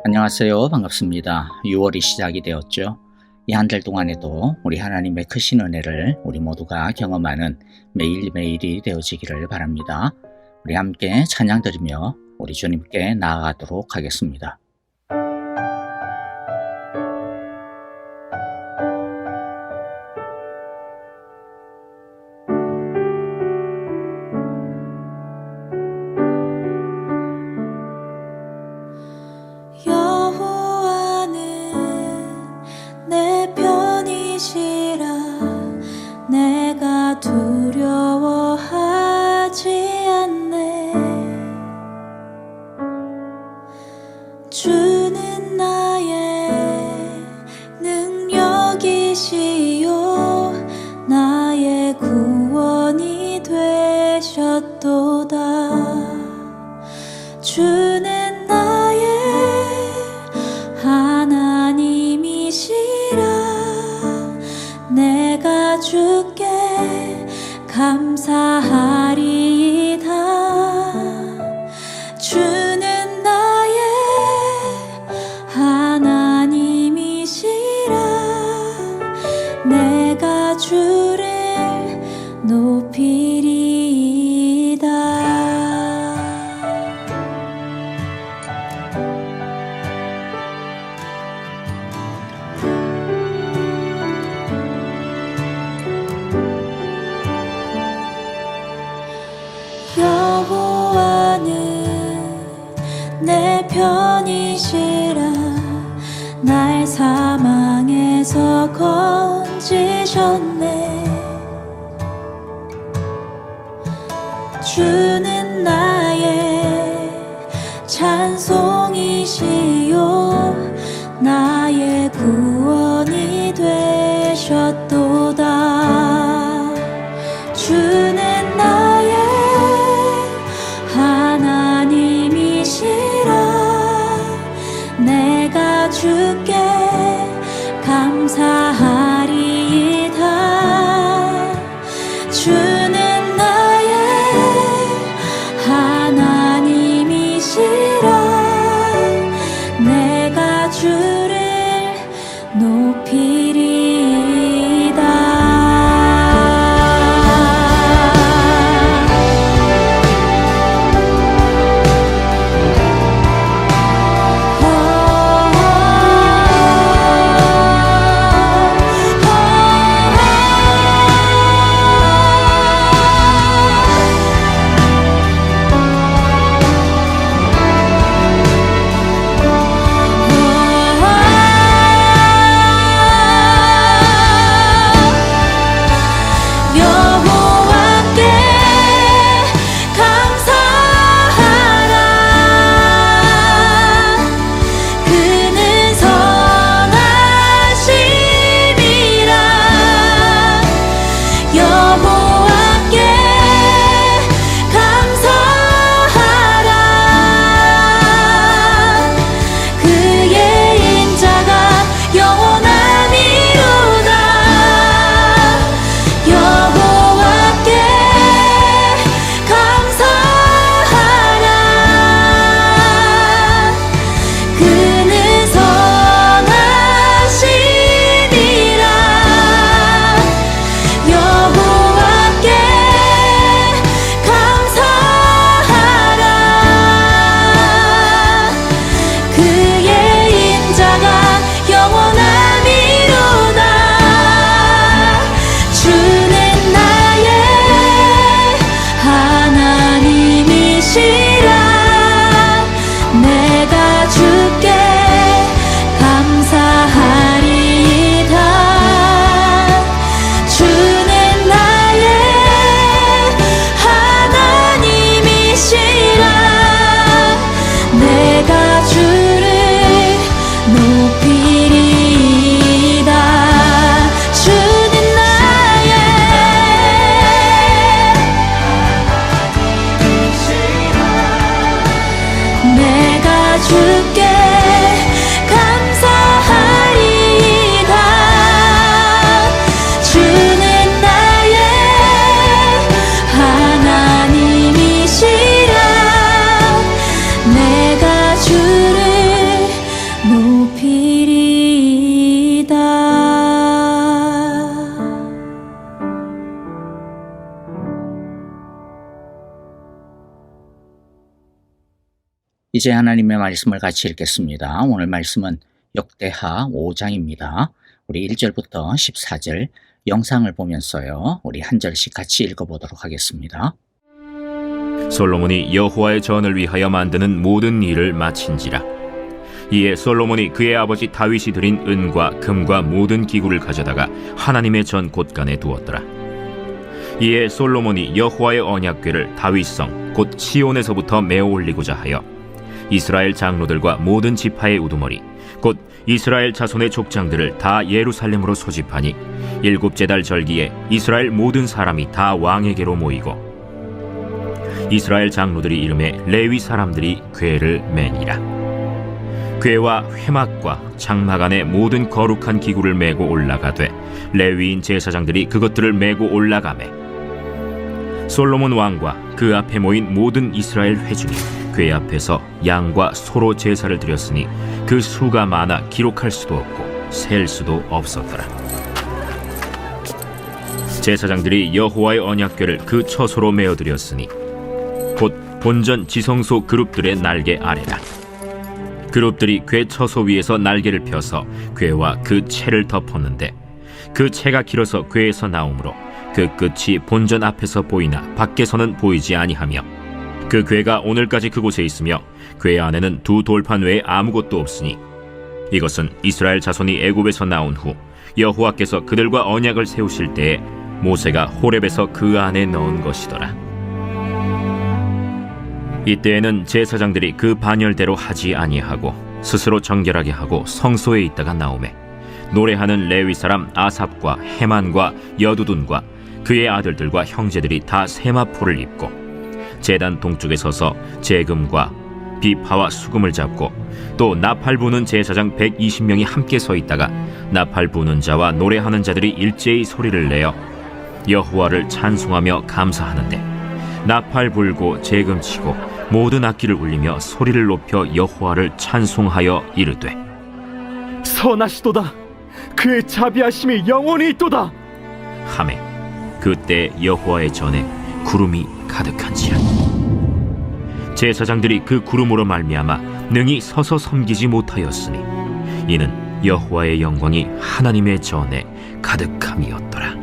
안녕하세요. 반갑습니다. 6월이 시작이 되었죠. 이 한 달 동안에도 우리 하나님의 크신 은혜를 우리 모두가 경험하는 매일매일이 되어지기를 바랍니다. 우리 함께 찬양 드리며 우리 주님께 나아가도록 하겠습니다. 여호와는 내 편이시라 내가 두려워하지 않네. 주는 나의 능력이시요 나의 구원이 되셨도다. 주는 나의 하나님이시라 내가 주께 감사하리이다. 주는 나의 하나님이시라 내가 주를 높이리이다. 여호와는 내 편이시라 날 사망에서 건지셨네. 주는 나의 찬송이시요 나의 구원이 되셨도다. 주는 나의 하나님이시라 내가 주께 감사하리이다. 주는 나의 하나님이시라 내가 주를 높이리이다. 이제 하나님의 말씀을 같이 읽겠습니다. 오늘 말씀은 역대하 5장입니다. 우리 1절부터 14절 영상을 보면서요. 우리 한 절씩 같이 읽어보도록 하겠습니다. 솔로몬이 여호와의 전을 위하여 만드는 모든 일을 마친지라. 이에 솔로몬이 그의 아버지 다윗이 드린 은과 금과 모든 기구를 가져다가 하나님의 전 곳간에 두었더라. 이에 솔로몬이 여호와의 언약궤를 다윗성 곧 시온에서부터 메어 올리고자 하여 이스라엘 장로들과 모든 지파의 우두머리 곧 이스라엘 자손의 족장들을 다 예루살렘으로 소집하니 일곱째 달 절기에 이스라엘 모든 사람이 다 왕에게로 모이고 이스라엘 장로들이 이름에 레위 사람들이 궤를 매니라. 궤와 회막과 장막 안에 모든 거룩한 기구를 메고 올라가되 레위인 제사장들이 그것들을 메고 올라가매 솔로몬 왕과 그 앞에 모인 모든 이스라엘 회중이 궤 앞에서 양과 소로 제사를 드렸으니 그 수가 많아 기록할 수도 없고 셀 수도 없었더라. 제사장들이 여호와의 언약궤를 그 처소로 메어 드렸으니 곧 본전 지성소 그룹들의 날개 아래라. 그룹들이 궤 처소 위에서 날개를 펴서 궤와 그 채를 덮었는데 그 채가 길어서 궤에서 나오므로 그 끝이 본전 앞에서 보이나 밖에서는 보이지 아니하며 그 궤가 오늘까지 그곳에 있으며 궤 안에는 두 돌판 외에 아무것도 없으니 이것은 이스라엘 자손이 애굽에서 나온 후 여호와께서 그들과 언약을 세우실 때에 모세가 호렙에서 그 안에 넣은 것이더라. 이때에는 제사장들이 그 반열대로 하지 아니하고 스스로 정결하게 하고 성소에 있다가 나오매 노래하는 레위 사람 아삽과 헤만과 여두둔과 그의 아들들과 형제들이 다 세마포를 입고 제단 동쪽에 서서 재금과 비파와 수금을 잡고 또 나팔 부는 제사장 120명이 함께 서 있다가 나팔 부는 자와 노래하는 자들이 일제히 소리를 내어 여호와를 찬송하며 감사하는데 나팔 불고 재금 치고 모든 악기를 울리며 소리를 높여 여호와를 찬송하여 이르되 선하시도다. 그의 자비하심이 영원히 있도다. 하매 그때 여호와의 전에 구름이 가득한지라. 제사장들이 그 구름으로 말미암아 능히 서서 섬기지 못하였으니 이는 여호와의 영광이 하나님의 전에 가득함이었더라.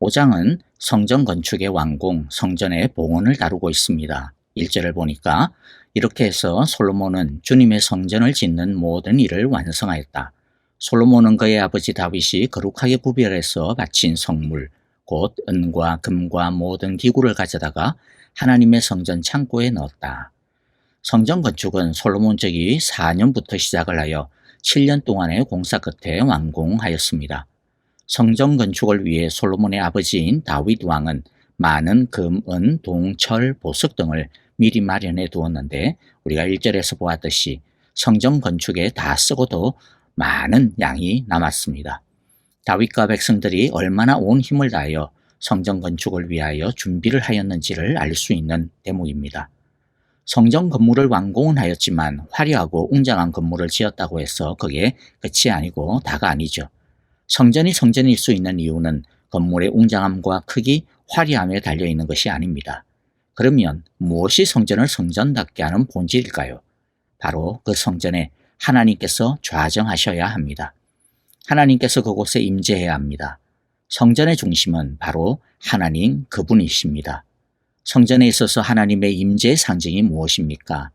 5장은 성전 건축의 완공, 성전의 봉헌을 다루고 있습니다. 1절을 보니까 이렇게 해서 솔로몬은 주님의 성전을 짓는 모든 일을 완성하였다. 솔로몬은 그의 아버지 다윗이 거룩하게 구별해서 바친 성물, 곧 은과 금과 모든 기구를 가져다가 하나님의 성전 창고에 넣었다. 성전 건축은 솔로몬 즉위 4년부터 시작을 하여 7년 동안의 공사 끝에 완공하였습니다. 성전 건축을 위해 솔로몬의 아버지인 다윗 왕은 많은 금, 은, 동, 철, 보석 등을 미리 마련해 두었는데 우리가 1절에서 보았듯이 성전 건축에 다 쓰고도 많은 양이 남았습니다. 다윗과 백성들이 얼마나 온 힘을 다하여 성전 건축을 위하여 준비를 하였는지를 알 수 있는 대목입니다. 성전 건물을 완공은 하였지만 화려하고 웅장한 건물을 지었다고 해서 그게 끝이 아니고 다가 아니죠. 성전이 성전일 수 있는 이유는 건물의 웅장함과 크기, 화려함에 달려있는 것이 아닙니다. 그러면 무엇이 성전을 성전답게 하는 본질일까요? 바로 그 성전에 하나님께서 좌정하셔야 합니다. 하나님께서 그곳에 임재해야 합니다. 성전의 중심은 바로 하나님 그분이십니다. 성전에 있어서 하나님의 임재의 상징이 무엇입니까?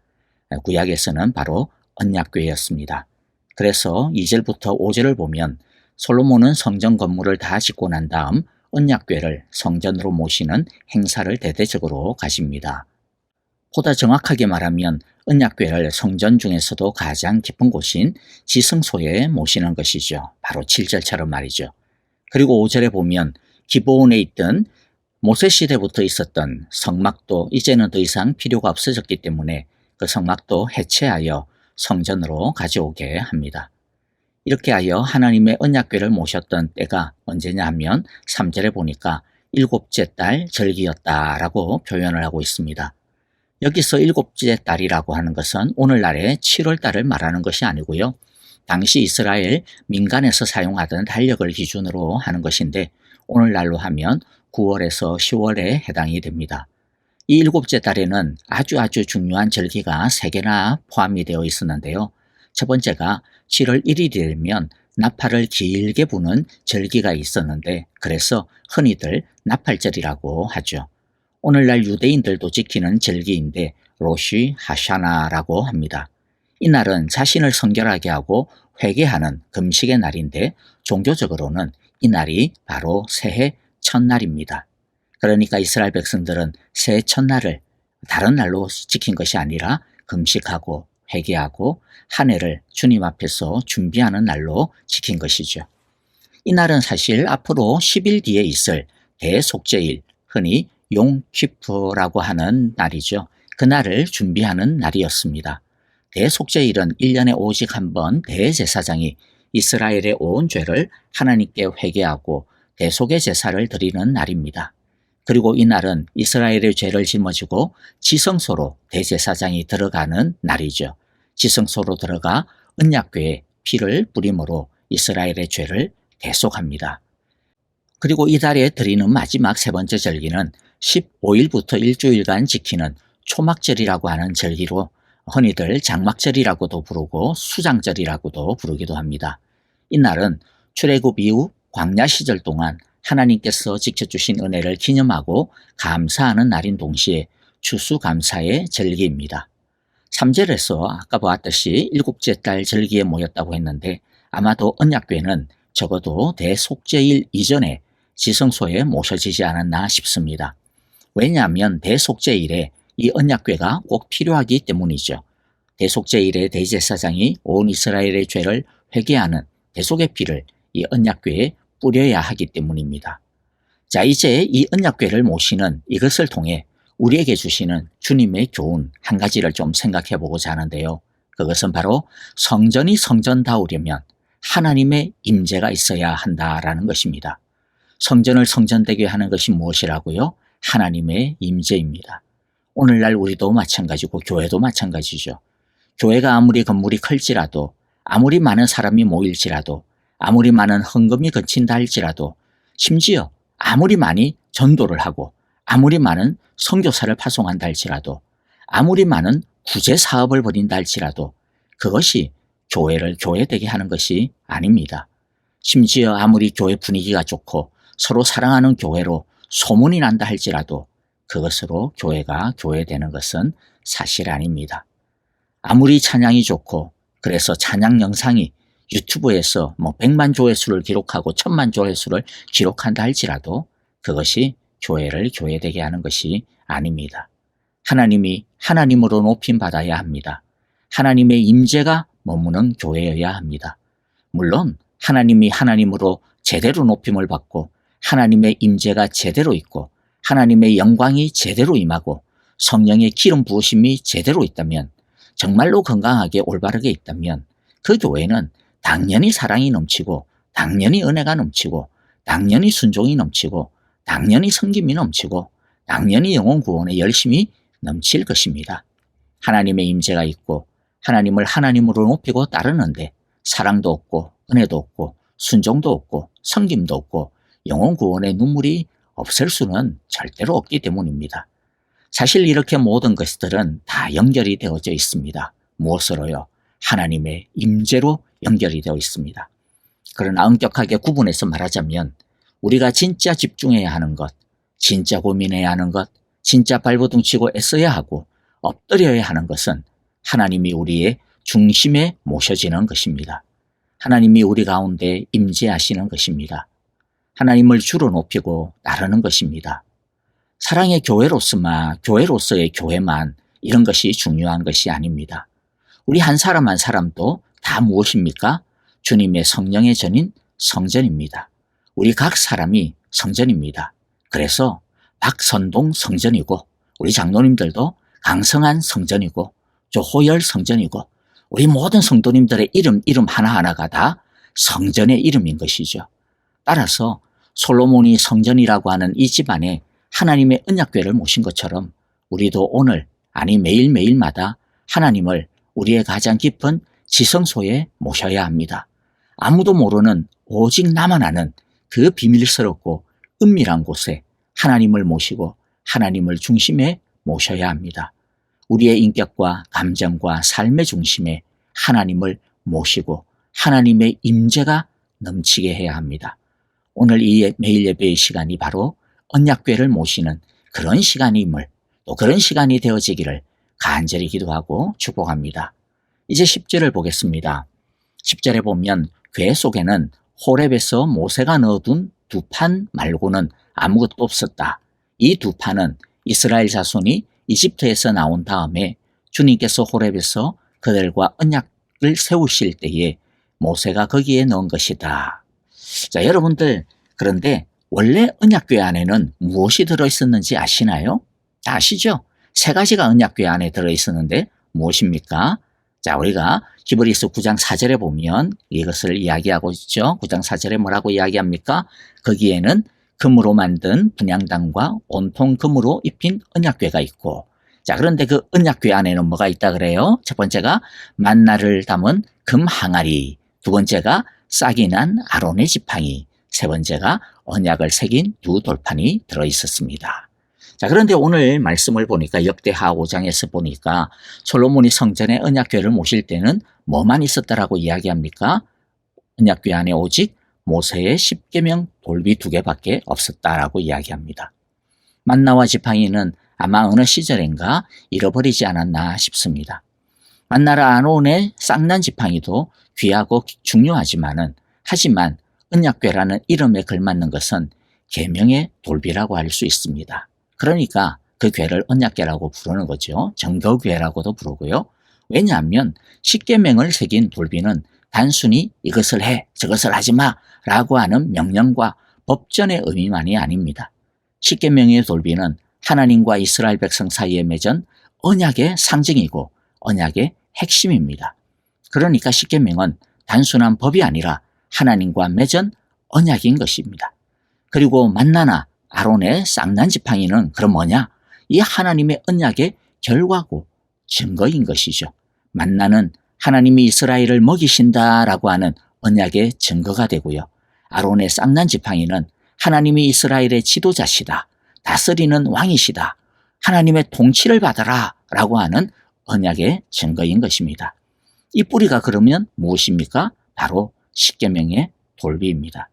구약에서는 바로 언약궤였습니다. 그래서 2절부터 5절을 보면 솔로몬은 성전 건물을 다 짓고 난 다음 언약궤를 성전으로 모시는 행사를 대대적으로 가집니다. 보다 정확하게 말하면 언약궤를 성전 중에서도 가장 깊은 곳인 지성소에 모시는 것이죠. 바로 7절처럼 말이죠. 그리고 5절에 보면 기브온에 있던 모세시대부터 있었던 성막도 이제는 더 이상 필요가 없어졌기 때문에 그 성막도 해체하여 성전으로 가져오게 합니다. 이렇게 하여 하나님의 언약궤를 모셨던 때가 언제냐 하면 3절에 보니까 일곱째 달 절기였다라고 표현을 하고 있습니다. 여기서 일곱째 달이라고 하는 것은 오늘날의 7월 달을 말하는 것이 아니고요. 당시 이스라엘 민간에서 사용하던 달력을 기준으로 하는 것인데 오늘날로 하면 9월에서 10월에 해당이 됩니다. 이 일곱째 달에는 아주 중요한 절기가 3개나 포함이 되어 있었는데요. 첫 번째가 7월 1일이 되면 나팔을 길게 부는 절기가 있었는데, 그래서 흔히들 나팔절이라고 하죠. 오늘날 유대인들도 지키는 절기인데 로쉬 하샤나라고 합니다. 이날은 자신을 성결하게 하고 회개하는 금식의 날인데, 종교적으로는 이날이 바로 새해 첫날입니다. 그러니까 이스라엘 백성들은 새해 첫날을 다른 날로 지킨 것이 아니라 금식하고 회개하고 한 해를 주님 앞에서 준비하는 날로 지킨 것이죠. 이날은 사실 앞으로 10일 뒤에 있을 대속죄일, 흔히 용키프라고 하는 날이죠. 그날을 준비하는 날이었습니다. 대속죄일은 1년에 오직 한 번 대제사장이 이스라엘의 온 죄를 하나님께 회개하고 대속의 제사를 드리는 날입니다. 그리고 이날은 이스라엘의 죄를 짊어지고 지성소로 대제사장이 들어가는 날이죠. 지성소로 들어가 언약궤에 피를 뿌림으로 이스라엘의 죄를 대속합니다. 그리고 이달에 드리는 마지막 3번째 절기는 15일부터 일주일간 지키는 초막절이라고 하는 절기로 흔히들 장막절이라고도 부르고 수장절이라고도 부르기도 합니다. 이날은 출애굽 이후 광야 시절 동안 하나님께서 지켜주신 은혜를 기념하고 감사하는 날인 동시에 추수감사의 절기입니다. 3절에서 아까 보았듯이 7째 달 절기에 모였다고 했는데, 아마도 언약궤는 적어도 대속죄일 이전에 지성소에 모셔지지 않았나 싶습니다. 왜냐하면 대속죄일에 이 언약궤가 꼭 필요하기 때문이죠. 대속죄일에 대제사장이 온 이스라엘의 죄를 회개하는 대속의 피를 이 언약궤에 뿌려야 하기 때문입니다. 자, 이제 이 언약궤를 모시는 이것을 통해 우리에게 주시는 주님의 교훈 한 가지를 좀 생각해 보고자 하는데요. 그것은 바로 성전이 성전다우려면 하나님의 임재가 있어야 한다라는 것입니다. 성전을 성전되게 하는 것이 무엇이라고요? 하나님의 임재입니다. 오늘날 우리도 마찬가지고 교회도 마찬가지죠. 교회가 아무리 건물이 클지라도, 아무리 많은 사람이 모일지라도, 아무리 많은 헌금이 거친다 할지라도, 심지어 아무리 많이 전도를 하고 아무리 많은 선교사를 파송한다 할지라도, 아무리 많은 구제 사업을 벌인다 할지라도 그것이 교회를 교회되게 하는 것이 아닙니다. 심지어 아무리 교회 분위기가 좋고 서로 사랑하는 교회로 소문이 난다 할지라도 그것으로 교회가 교회되는 것은 사실 아닙니다. 아무리 찬양이 좋고 그래서 찬양 영상이 유튜브에서 100만 조회수를 기록하고 1000만 조회수를 기록한다 할지라도 그것이 교회를 교회되게 하는 것이 아닙니다. 하나님이 하나님으로 높임 받아야 합니다. 하나님의 임재가 머무는 교회여야 합니다. 물론 하나님이 하나님으로 제대로 높임을 받고 하나님의 임재가 제대로 있고 하나님의 영광이 제대로 임하고 성령의 기름 부으심이 제대로 있다면, 정말로 건강하게 올바르게 있다면 그 교회는 당연히 사랑이 넘치고 당연히 은혜가 넘치고 당연히 순종이 넘치고 당연히 섬김이 넘치고 당연히 영혼 구원에 열심히 넘칠 것입니다. 하나님의 임재가 있고 하나님을 하나님으로 높이고 따르는데 사랑도 없고 은혜도 없고 순종도 없고 섬김도 없고 영혼 구원의 눈물이 없을 수는 절대로 없기 때문입니다. 사실 이렇게 모든 것들은 다 연결이 되어져 있습니다. 무엇으로요? 하나님의 임재로 연결이 되어 있습니다. 그러나 엄격하게 구분해서 말하자면 우리가 진짜 집중해야 하는 것, 진짜 고민해야 하는 것, 진짜 발버둥치고 애써야 하고 엎드려야 하는 것은 하나님이 우리의 중심에 모셔지는 것입니다. 하나님이 우리 가운데 임재하시는 것입니다. 하나님을 주로 높이고 따르는 것입니다. 사랑의 교회로서의 교회만 이런 것이 중요한 것이 아닙니다. 우리 한 사람 한 사람도 다 무엇입니까? 주님의 성령의 전인 성전입니다. 우리 각 사람이 성전입니다. 그래서 박선동 성전이고 우리 장로님들도 강성한 성전이고 조호열 성전이고 우리 모든 성도님들의 이름 하나하나가 다 성전의 이름인 것이죠. 따라서 솔로몬이 성전이라고 하는 이 집안에 하나님의 언약궤를 모신 것처럼 우리도 오늘 아니 매일매일마다 하나님을 우리의 가장 깊은 지성소에 모셔야 합니다. 아무도 모르는 오직 나만 아는 그 비밀스럽고 은밀한 곳에 하나님을 모시고 하나님을 중심에 모셔야 합니다. 우리의 인격과 감정과 삶의 중심에 하나님을 모시고 하나님의 임재가 넘치게 해야 합니다. 오늘 이 매일 예배의 시간이 바로 언약궤를 모시는 그런 시간임을, 또 그런 시간이 되어지기를 간절히 기도하고 축복합니다. 이제 10절을 보겠습니다. 10절에 보면 궤 속에는 호렙에서 모세가 넣어둔 두 판 말고는 아무것도 없었다. 이 두 판은 이스라엘 자손이 이집트에서 나온 다음에 주님께서 호렙에서 그들과 언약을 세우실 때에 모세가 거기에 넣은 것이다. 자, 여러분들, 그런데 원래 언약궤 안에는 무엇이 들어있었는지 아시나요? 다 아시죠? 세 가지가 언약궤 안에 들어있었는데 무엇입니까? 자, 우리가 히브리서 9장 4절에 보면 이것을 이야기하고 있죠. 9장 4절에 뭐라고 이야기합니까? 거기에는 금으로 만든 분향단과 온통 금으로 입힌 언약궤가 있고, 자, 그런데 그 언약궤 안에는 뭐가 있다 그래요? 첫 번째가 만나를 담은 금 항아리, 두 번째가 싹이 난 아론의 지팡이, 세 번째가 언약을 새긴 두 돌판이 들어있었습니다. 자, 그런데 오늘 말씀을 보니까 역대하 5장에서 보니까 솔로몬이 성전에 언약궤를 모실 때는 뭐만 있었다라고 이야기합니까? 언약궤 안에 오직 모세의 10계명 돌비 2개밖에 없었다라고 이야기합니다. 만나와 지팡이는 아마 어느 시절인가 잃어버리지 않았나 싶습니다. 만나라 아론의 쌍난 지팡이도 귀하고 하지만 언약궤라는 이름에 걸맞는 것은 계명의 돌비라고 할 수 있습니다. 그러니까 그 궤를 언약궤라고 부르는 거죠. 정교궤라고도 부르고요. 왜냐하면 10계명을 새긴 돌비는 단순히 이것을 해, 저것을 하지 마 라고 하는 명령과 법전의 의미만이 아닙니다. 10계명의 돌비는 하나님과 이스라엘 백성 사이에 맺은 언약의 상징이고 언약의 핵심입니다. 그러니까 10계명은 단순한 법이 아니라 하나님과 맺은 언약인 것입니다. 그리고 만나나 아론의 쌍난 지팡이는 그럼 뭐냐? 이 하나님의 언약의 결과고 증거인 것이죠. 만나는 하나님이 이스라엘을 먹이신다라고 하는 언약의 증거가 되고요. 아론의 쌍난 지팡이는 하나님이 이스라엘의 지도자시다, 다스리는 왕이시다, 하나님의 통치를 받아라 라고 하는 언약의 증거인 것입니다. 이 뿌리가 그러면 무엇입니까? 바로 10계명의 돌비입니다.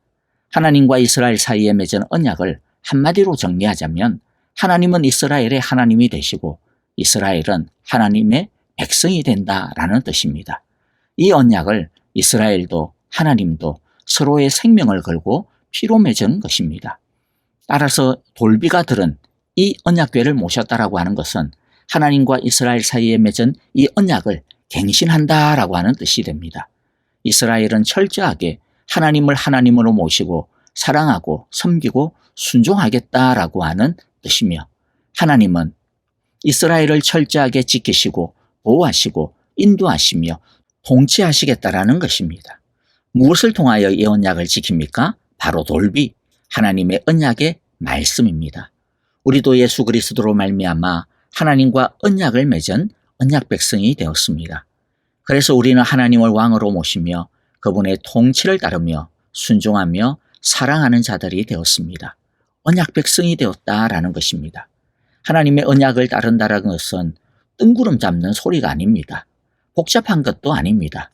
하나님과 이스라엘 사이에 맺은 언약을 한마디로 정리하자면 하나님은 이스라엘의 하나님이 되시고 이스라엘은 하나님의 백성이 된다라는 뜻입니다. 이 언약을 이스라엘도 하나님도 서로의 생명을 걸고 피로 맺은 것입니다. 따라서 돌비가 들은 이 언약궤를 모셨다라고 하는 것은 하나님과 이스라엘 사이에 맺은 이 언약을 갱신한다라고 하는 뜻이 됩니다. 이스라엘은 철저하게 하나님을 하나님으로 모시고 사랑하고 섬기고 순종하겠다라고 하는 뜻이며, 하나님은 이스라엘을 철저하게 지키시고 보호하시고 인도하시며 통치하시겠다라는 것입니다. 무엇을 통하여 이 언약을 지킵니까? 바로 돌비, 하나님의 언약의 말씀입니다. 우리도 예수 그리스도로 말미암아 하나님과 언약을 맺은 언약 백성이 되었습니다. 그래서 우리는 하나님을 왕으로 모시며 그분의 통치를 따르며 순종하며 사랑하는 자들이 되었습니다. 언약 백성이 되었다라는 것입니다. 하나님의 언약을 따른다는 것은 뜬구름 잡는 소리가 아닙니다. 복잡한 것도 아닙니다.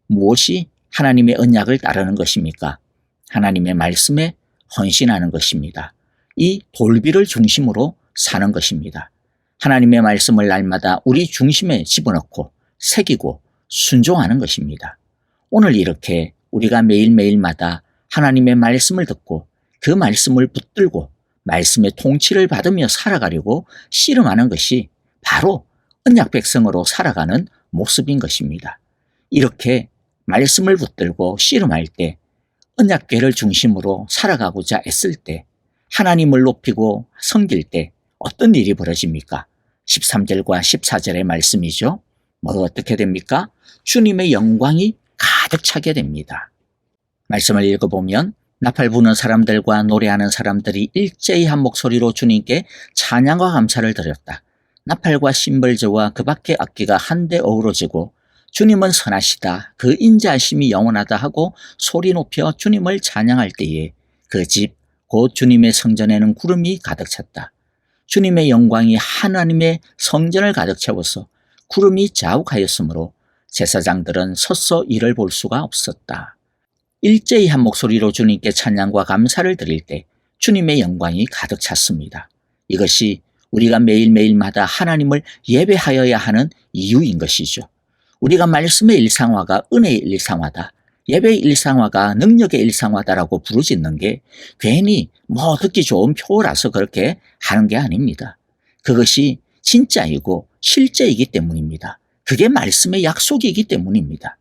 무엇이 하나님의 언약을 따르는 것입니까? 하나님의 말씀에 헌신하는 것입니다. 이 돌비를 중심으로 사는 것입니다. 하나님의 말씀을 날마다 우리 중심에 집어넣고 새기고 순종하는 것입니다. 오늘 이렇게 우리가 매일매일마다 하나님의 말씀을 듣고 그 말씀을 붙들고 말씀의 통치를 받으며 살아가려고 씨름하는 것이 바로 언약 백성으로 살아가는 모습인 것입니다. 이렇게 말씀을 붙들고 씨름할 때, 언약궤를 중심으로 살아가고자 애쓸 때, 하나님을 높이고 섬길 때 어떤 일이 벌어집니까? 13절과 14절의 말씀이죠. 어떻게 됩니까? 주님의 영광이 가득 차게 됩니다. 말씀을 읽어보면 나팔 부는 사람들과 노래하는 사람들이 일제히 한 목소리로 주님께 찬양과 감사를 드렸다. 나팔과 심벌저와 그 밖의 악기가 한데 어우러지고 주님은 선하시다, 그 인자하심이 영원하다 하고 소리 높여 주님을 찬양할 때에 그 집 곧 주님의 성전에는 구름이 가득 찼다. 주님의 영광이 하나님의 성전을 가득 채워서 구름이 자욱하였으므로 제사장들은 서서 이를 볼 수가 없었다. 일제히 한 목소리로 주님께 찬양과 감사를 드릴 때 주님의 영광이 가득 찼습니다. 이것이 우리가 매일매일마다 하나님을 예배하여야 하는 이유인 것이죠. 우리가 말씀의 일상화가 은혜의 일상화다, 예배의 일상화가 능력의 일상화다라고 부르짖는 게 괜히 듣기 좋은 표라서 그렇게 하는 게 아닙니다. 그것이 진짜이고 실제이기 때문입니다. 그게 말씀의 약속이기 때문입니다.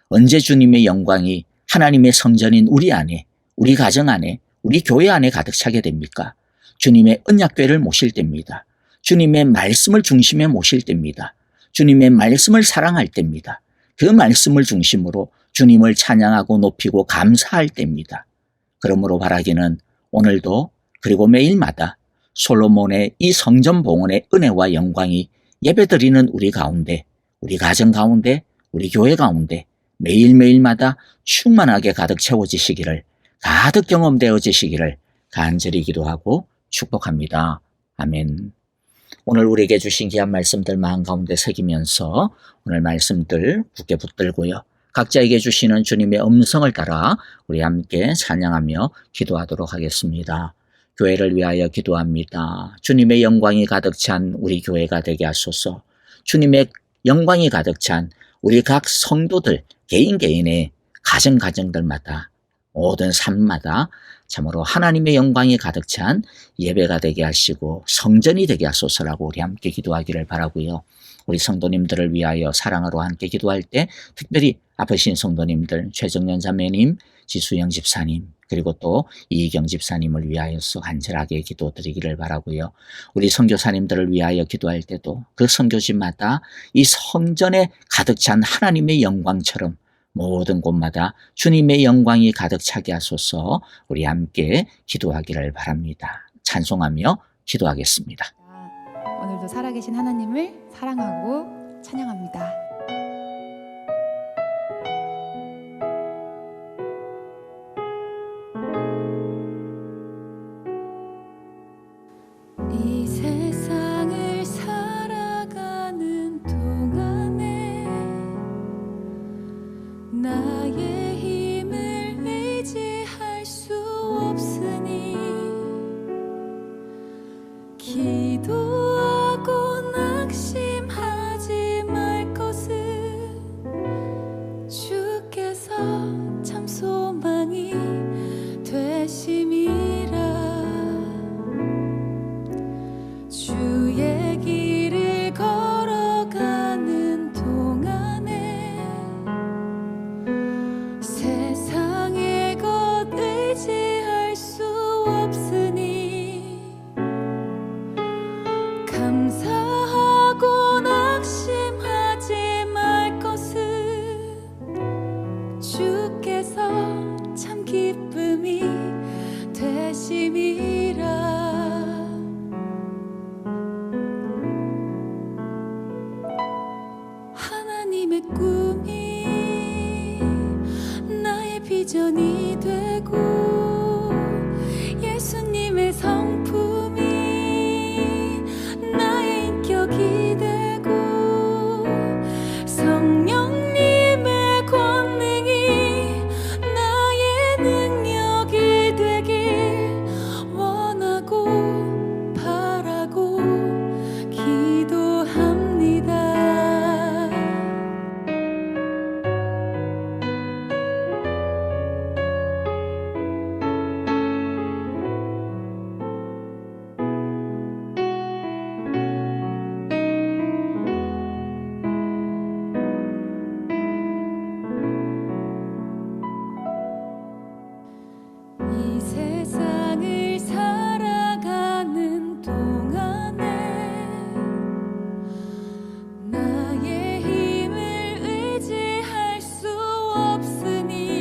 언제 주님의 영광이 하나님의 성전인 우리 안에, 우리 가정 안에, 우리 교회 안에 가득 차게 됩니까? 주님의 언약궤를 모실 때입니다. 주님의 말씀을 중심에 모실 때입니다. 주님의 말씀을 사랑할 때입니다. 그 말씀을 중심으로 주님을 찬양하고 높이고 감사할 때입니다. 그러므로 바라기는 오늘도 그리고 매일마다 솔로몬의 이 성전 봉헌의 은혜와 영광이 예배드리는 우리 가운데, 우리 가정 가운데, 우리 교회 가운데 매일매일마다 충만하게 가득 채워지시기를, 가득 경험되어지시기를 간절히 기도하고 축복합니다. 아멘. 오늘 우리에게 주신 귀한 말씀들 마음 가운데 새기면서 오늘 말씀들 굳게 붙들고요, 각자에게 주시는 주님의 음성을 따라 우리 함께 찬양하며 기도하도록 하겠습니다. 교회를 위하여 기도합니다. 주님의 영광이 가득 찬 우리 교회가 되게 하소서. 주님의 영광이 가득 찬 우리 각 성도들 개인의 가정들마다, 모든 삶마다 참으로 하나님의 영광이 가득 찬 예배가 되게 하시고 성전이 되게 하소서라고 우리 함께 기도하기를 바라고요. 우리 성도님들을 위하여 사랑으로 함께 기도할 때 특별히 아프신 성도님들, 최정년 자매님, 지수영 집사님, 그리고 또 이희경 집사님을 위하여서 간절하게 기도드리기를 바라고요. 우리 선교사님들을 위하여 기도할 때도 그 선교지마다 이 성전에 가득 찬 하나님의 영광처럼 모든 곳마다 주님의 영광이 가득 차게 하소서. 우리 함께 기도하기를 바랍니다. 찬송하며 기도하겠습니다. 오늘도 살아계신 하나님을 사랑하고 찬양합니다. 이 세상을 살아가는 동안에 나의 힘을 의지할 수 없으니 기도하고 낙심하지 말 것을 주께서 참 소망이 되심이라. 주의 길을 걸어가는 동안에 세상의 것 의지할 수 없으니 감사하고 낙심하지 말 것을 주께서 참 기쁨이 되심이라. 하나님의 꿈이 나의 비전이 되고 예수님의 성품이 나의 인격이 되고 성령님의 권능이 나의 능력이 되길 원하고 바라고 기도합니다. 이 세상을 살아가는 동안에 나의 힘을 의지할 수 없으니